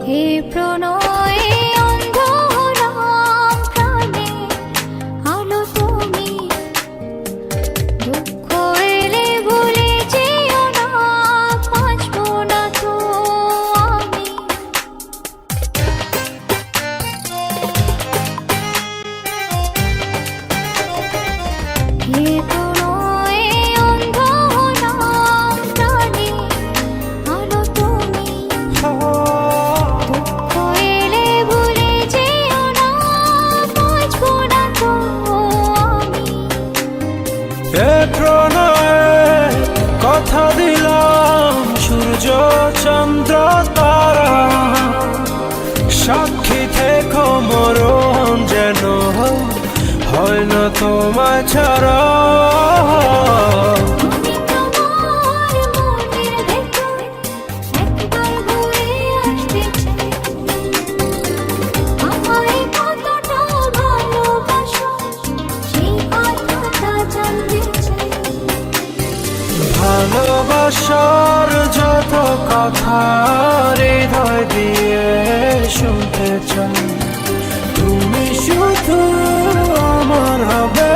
হে প্রণয়ে অন্ধ হলাম প্রাণে, আলো তুমি। দুঃখ এলে ভুলে যেও না, বাঁচবো না তো আমি। হে প্রণয়ে অন্ধ হলাম প্রাণে, আলো তুমি। দুঃখ এলে ভুলে যেও না, বাঁচবো না তো আমি। এ প্রণয়ে কথা দিলাম, সূর্য চন্দ্র তারা সাক্ষী থেকো, মরণ যেন হয় না তোমায় ছাড়া। আমি তোমার মনের ভেতর একবার ঘুরে আসতে চাই। আমায় কতটা ভালোবাসো সেই কথাটা জানতে চাই। ভালোবাসার যত কথা হৃদয় দিয়ে শুনতে চাই, তুমি শুধু আমার হবে।